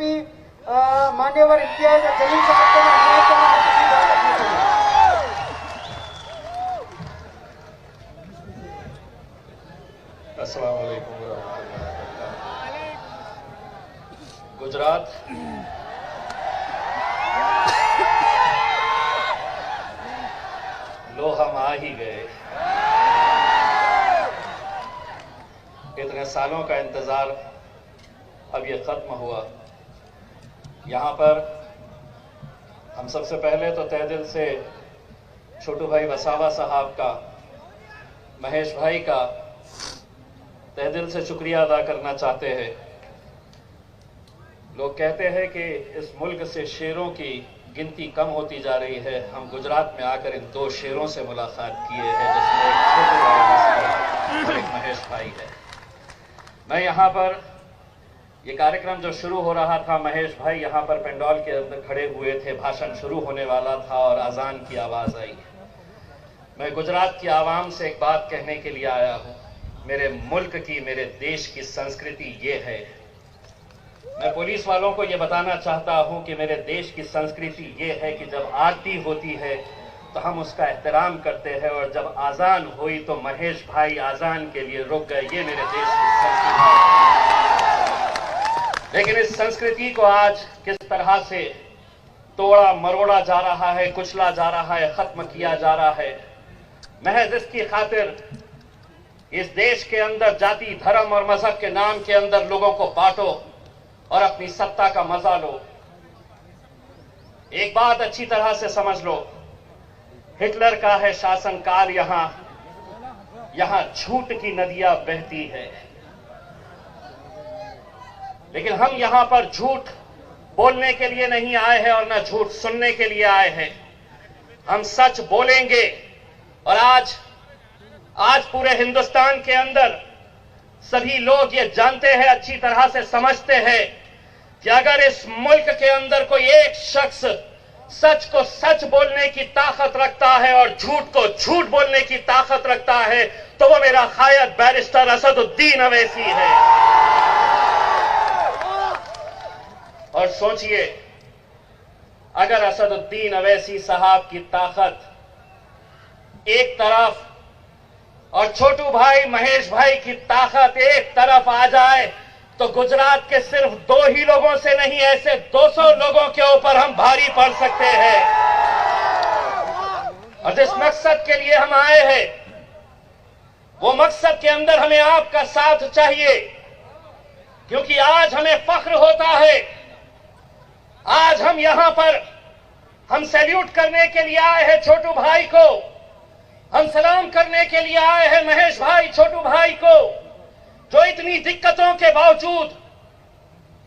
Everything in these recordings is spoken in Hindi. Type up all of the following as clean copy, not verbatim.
डीजीपी मान्यवर इम्तियाज जलील साहब को मैं अनुरोध करना अपनी बात रखने के लिए। अस्सलाम वालेकुम वरहमतुल्लाहि वबरकातुहू। गुजरात लो हम आ ही गए। इतने सालों का इंतजार अब ये खत्म हुआ। यहाँ पर हम सबसे पहले तो तहे दिल से छोटू भाई वसावा साहब का, महेश भाई का तहे दिल से शुक्रिया अदा करना चाहते हैं। लोग कहते हैं कि इस मुल्क से शेरों की गिनती कम होती जा रही है। हम गुजरात में आकर इन दो शेरों से मुलाकात किए हैं, जिसमें एक छोटू भाई वसावा और एक महेश भाई है। मैं यहाँ पर ये कार्यक्रम जो शुरू हो रहा था, महेश भाई यहाँ पर पंडाल के अंदर खड़े हुए थे, भाषण शुरू होने वाला था और अजान की आवाज़ आई। मैं गुजरात की आवाम से एक बात कहने के लिए आया हूँ। मेरे मुल्क की, मेरे देश की संस्कृति ये है। मैं पुलिस वालों को ये बताना चाहता हूँ कि मेरे देश की संस्कृति ये है कि जब आरती होती है तो हम उसका एहतराम करते हैं, और जब आज़ान हुई तो महेश भाई आज़ान के लिए रुक गए। ये मेरे देश की संस्कृति है। लेकिन इस संस्कृति को आज किस तरह से तोड़ा मरोड़ा जा रहा है, कुचला जा रहा है, खत्म किया जा रहा है। महज इसकी खातिर इस देश के अंदर जाति, धर्म और मजहब के नाम के अंदर लोगों को बांटो और अपनी सत्ता का मजा लो। एक बात अच्छी तरह से समझ लो, हिटलर का है शासनकाल। यहां झूठ की नदियां बहती है, लेकिन हम यहां पर झूठ बोलने के लिए नहीं आए हैं और न झूठ सुनने के लिए आए हैं। हम सच बोलेंगे। और आज पूरे हिंदुस्तान के अंदर सभी लोग ये जानते हैं, अच्छी तरह से समझते हैं कि अगर इस मुल्क के अंदर कोई एक शख्स सच को सच बोलने की ताकत रखता है और झूठ को झूठ बोलने की ताकत रखता है, तो वो मेरा कायद बैरिस्टर असदुद्दीन अवैसी है। और सोचिए, अगर असदुद्दीन अवैसी साहब की ताकत एक तरफ और छोटू भाई महेश भाई की ताकत एक तरफ आ जाए, तो गुजरात के सिर्फ 2 ही लोगों से नहीं, ऐसे 200 लोगों के ऊपर हम भारी पड़ सकते हैं। और जिस मकसद के लिए हम आए हैं, वो मकसद के अंदर हमें आपका साथ चाहिए, क्योंकि आज हमें फख्र होता है। आज हम यहां पर हम सैल्यूट करने के लिए आए हैं छोटू भाई को, हम सलाम करने के लिए आए हैं महेश भाई, छोटू भाई को, जो इतनी दिक्कतों के बावजूद,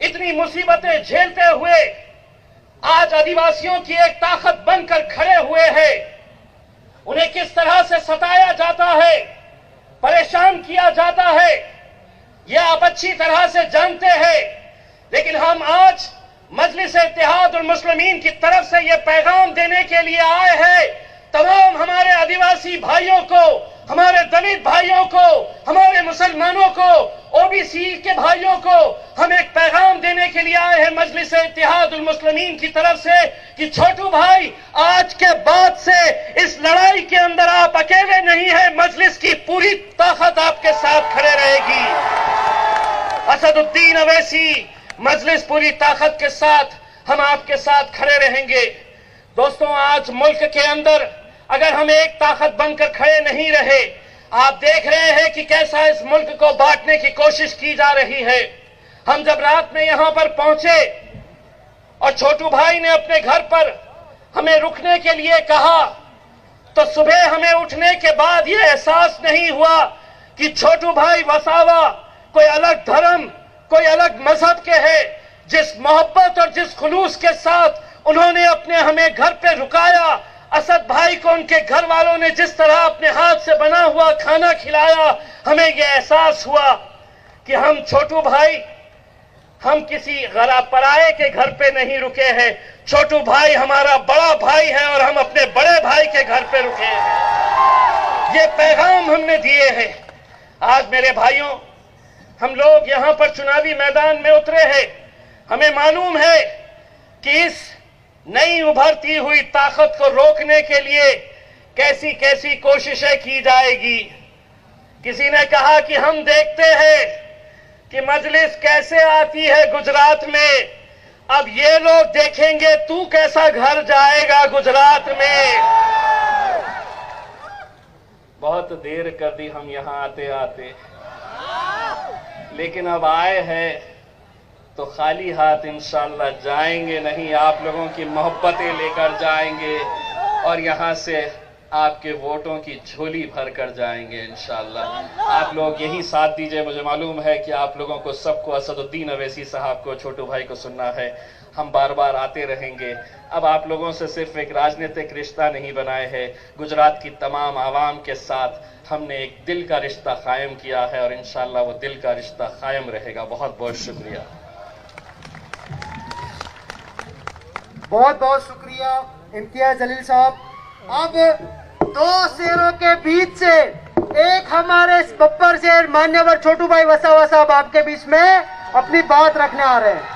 इतनी मुसीबतें झेलते हुए आज आदिवासियों की एक ताकत बनकर खड़े हुए हैं। उन्हें किस तरह से सताया जाता है, परेशान किया जाता है, यह आप अच्छी तरह से जानते हैं। लेकिन हम आज मजलिस इत्तेहादुल मुस्लिमीन की तरफ से यह पैगाम देने के लिए आए हैं तमाम हमारे आदिवासी भाइयों को, हमारे दलित भाइयों को, हमारे मुसलमानों को, ओबीसी के भाइयों को हम एक पैगाम देने के लिए आए हैं मजलिस इत्तेहादुल मुस्लिमीन की तरफ से कि छोटू भाई, आज के बाद से इस लड़ाई के अंदर आप अकेले नहीं हैं। मजलिस की पूरी ताकत आपके साथ खड़े रहेगी। असदुद्दीन अवैसी, मजलिस पूरी ताकत के साथ हम आपके साथ खड़े रहेंगे। दोस्तों, आज मुल्क के अंदर अगर हम एक ताकत बनकर खड़े नहीं रहे, आप देख रहे हैं कि कैसा इस मुल्क को बांटने की कोशिश की जा रही है। हम जब रात में यहां पर पहुंचे और छोटू भाई ने अपने घर पर हमें रुकने के लिए कहा, तो सुबह हमें उठने के बाद यह एहसास नहीं हुआ कि छोटू भाई वसावा कोई अलग धर्म, कोई अलग मजहब के हैं। जिस मोहब्बत और जिस खुलूस के साथ उन्होंने अपने हमें घर पे रुकाया, असद भाई को उनके घर वालों ने जिस तरह अपने हाथ से बना हुआ खाना खिलाया, हमें यह एहसास हुआ कि हम छोटू भाई, हम किसी पराये के घर पे नहीं रुके हैं। छोटू भाई हमारा बड़ा भाई है और हम अपने बड़े भाई के घर पे रुके हैं। ये पैगाम हमने दिए हैं। आज मेरे भाइयों, हम लोग यहां पर चुनावी मैदान में उतरे हैं। हमें मालूम है कि इस नई उभरती हुई ताकत को रोकने के लिए कैसी कैसी कोशिशें की जाएगी। किसी ने कहा कि हम देखते हैं कि मजलिस कैसे आती है गुजरात में, अब ये लोग देखेंगे तू कैसा घर जाएगा गुजरात में। बहुत देर कर दी हम यहां आते आते, लेकिन अब आए हैं तो खाली हाथ इंशाअल्लाह जाएंगे नहीं, आप लोगों की मोहब्बतें लेकर जाएंगे और यहां से आपके वोटों की झोली भर कर जाएंगे इंशाअल्लाह। आप लोग यही साथ दीजिए। मुझे मालूम है कि आप लोगों को सबको असदुद्दीन अवैसी साहब को, छोटू भाई को सुनना है। हम बार बार आते रहेंगे। अब आप लोगों से सिर्फ एक राजनीतिक रिश्ता नहीं बनाए है, गुजरात की तमाम आवाम के साथ हमने एक दिल का रिश्ता कायम किया है और इंशाअल्लाह वो दिल का रिश्ता कायम रहेगा। बहुत बहुत शुक्रिया। बहुत बहुत शुक्रिया इम्तियाज जलील साहब। अब दो शेरों के बीच से एक हमारे बब्बर शेर मान्यवर छोटू भाई वसावा साहब आपके बीच में अपनी बात रखने आ रहे हैं।